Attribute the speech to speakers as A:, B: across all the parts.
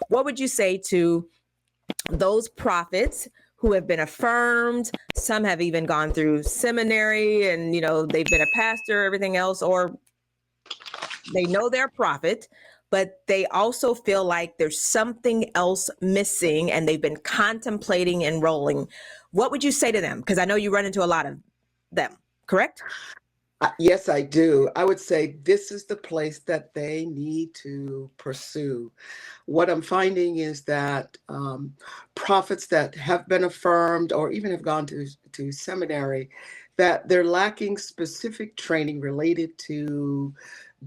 A: what would you say to those prophets who have been affirmed? Some have even gone through seminary and, they've been a pastor, everything else, or they know they're a prophet, but they also feel like there's something else missing and they've been contemplating enrolling. What would you say to them? Because I know you run into a lot of them, correct?
B: Yes, I do. I would say this is the place that they need to pursue. What I'm finding is that prophets that have been affirmed or even have gone to seminary, that they're lacking specific training related to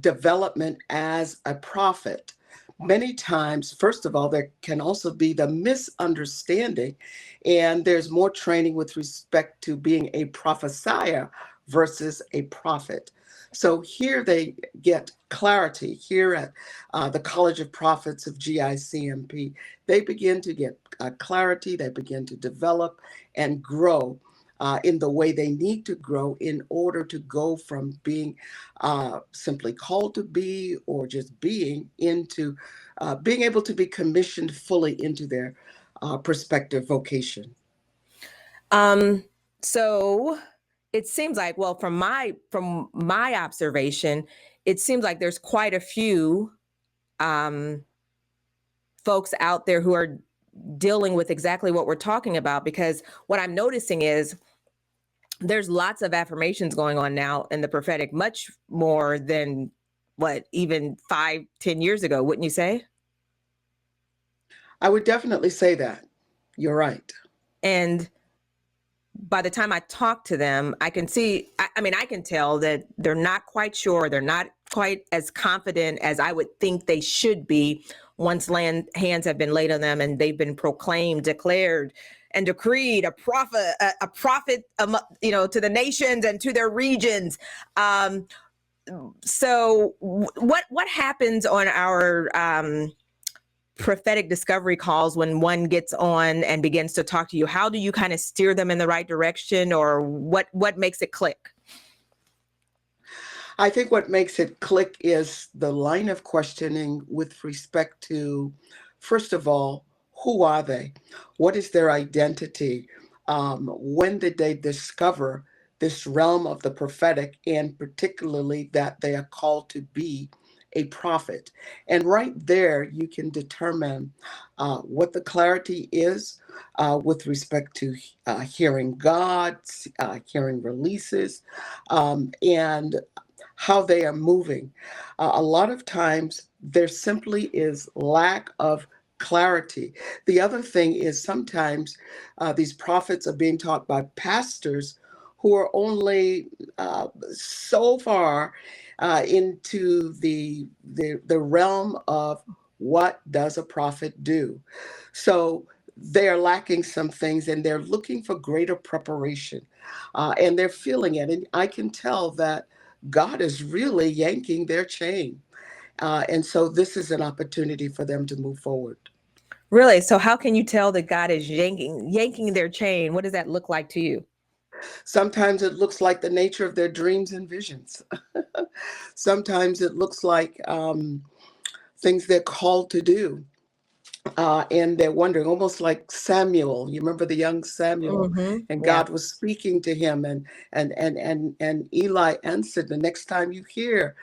B: development as a prophet. Many times, first of all, there can also be the misunderstanding, and there's more training with respect to being a prophesier versus a prophet. So here they get clarity. Here at the College of Prophets of Gicmp, they begin to get clarity, they begin to develop and grow in the way they need to grow in order to go from being simply called to be or just being into being able to be commissioned fully into their prospective vocation.
A: So it seems like, well, from my observation, it seems like there's quite a few folks out there who are dealing with exactly what we're talking about, because what I'm noticing is there's lots of affirmations going on now in the prophetic, much more than what, even 5-10 years ago, wouldn't you say?
B: I would definitely say that. You're right.
A: And by the time I talk to them, I can see, I can tell that they're not quite sure. They're not quite as confident as I would think they should be once hands have been laid on them and they've been proclaimed, declared, and decreed a prophet, to the nations and to their regions. So what happens on our prophetic discovery calls when one gets on and begins to talk to you? How do you kind of steer them in the right direction, or what makes it click?
B: I think what makes it click is the line of questioning with respect to, first of all, who are they? What is their identity? When did they discover this realm of the prophetic, and particularly that they are called to be a prophet? And right there, you can determine what the clarity is with respect to hearing God, hearing releases, and how they are moving. A lot of times, there simply is lack of clarity. The other thing is sometimes these prophets are being taught by pastors who are only so far into the realm of what does a prophet do. So they are lacking some things and they're looking for greater preparation and they're feeling it. And I can tell that God is really yanking their chain. And so this is an opportunity for them to move forward.
A: Really? So how can you tell that God is yanking their chain? What does that look like to you?
B: Sometimes it looks like the nature of their dreams and visions. Sometimes it looks like things they're called to do. And they're wondering, almost like Samuel. You remember the young Samuel, and
A: Yeah.
B: God was speaking to him, and Eli answered, "The next time you hear,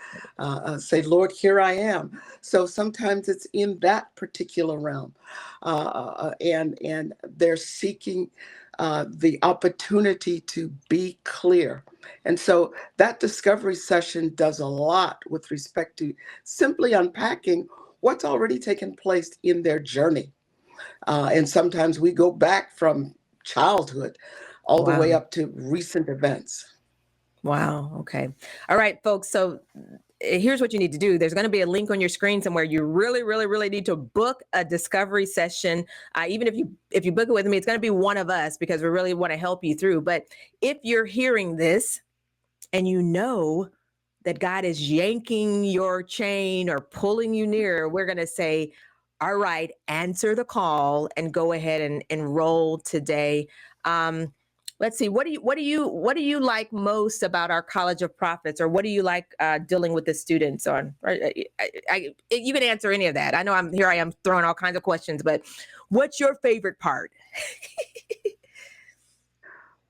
B: say, Lord, here I am." So sometimes it's in that particular realm, and they're seeking the opportunity to be clear. And so that discovery session does a lot with respect to simply unpacking what's already taken place in their journey. And sometimes we go back from childhood all the way
A: Wow.
B: up to recent events.
A: Wow. Okay. All right, folks. So here's what you need to do. There's going to be a link on your screen somewhere. You really, really, really need to book a discovery session. Even if you book it with me, it's going to be one of us because we really want to help you through. But if you're hearing this and you know that God is yanking your chain or pulling you near, we're going to say, all right, answer the call and go ahead and enroll today. Let's see. What do you like most about our College of Prophets, or what do you like dealing with the students on? You can answer any of that. I know I am throwing all kinds of questions, but what's your favorite part?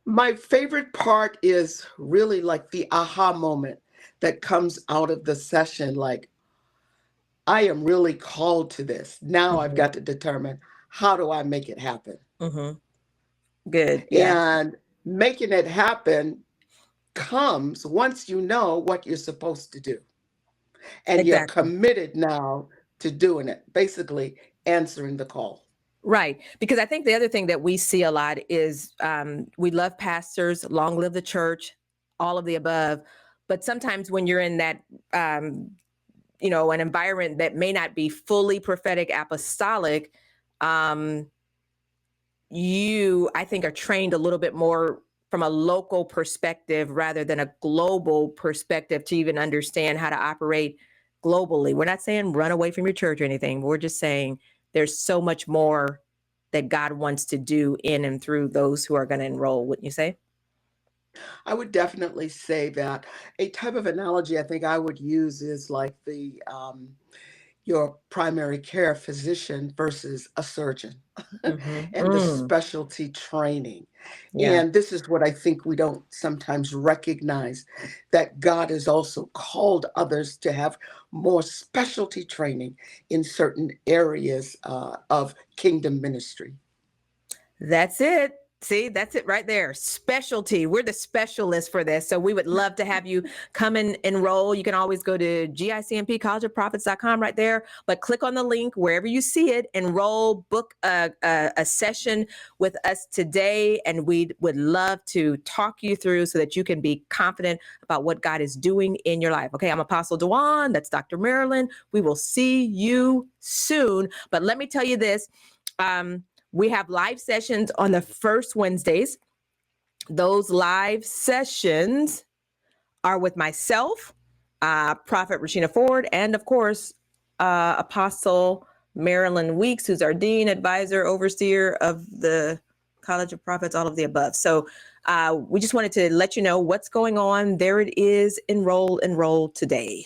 B: My favorite part is really like the aha moment that comes out of the session. Like, I am really called to this. Now I've
A: Mm-hmm.
B: got to determine, how do I make it happen?
A: Mm-hmm. Good. Yeah.
B: And making it happen comes once you know what you're supposed to do. And you're
A: Exactly.
B: committed now to doing it, basically answering the call.
A: Right. Because I think the other thing that we see a lot is we love pastors, long live the church, all of the above. But sometimes when you're in that, an environment that may not be fully prophetic apostolic, I think, are trained a little bit more from a local perspective rather than a global perspective to even understand how to operate globally. We're not saying run away from your church or anything. We're just saying there's so much more that God wants to do in and through those who are going to enroll, wouldn't you say?
B: I would definitely say that a type of analogy I think I would use is like the your primary care physician versus a surgeon
A: Mm-hmm.
B: and the specialty training.
A: Yeah.
B: And this is what I think we don't sometimes recognize, that God has also called others to have more specialty training in certain areas of kingdom ministry.
A: That's it. See, that's it right there. Specialty. We're the specialists for this. So we would love to have you come and enroll. You can always go to GICMP, collegeofprophets.com right there, but click on the link wherever you see it, enroll, book a session with us today. And we would love to talk you through so that you can be confident about what God is doing in your life. Okay, I'm Apostle Dewan. That's Dr. Marilyn. We will see you soon. But let me tell you this. We have live sessions on the first Wednesdays. Those live sessions are with myself, Prophet Rashina Ford, and of course, Apostle Marilyn Weeks, who's our dean, advisor, overseer of the College of Prophets, all of the above. So we just wanted to let you know what's going on. There it is. Enroll today.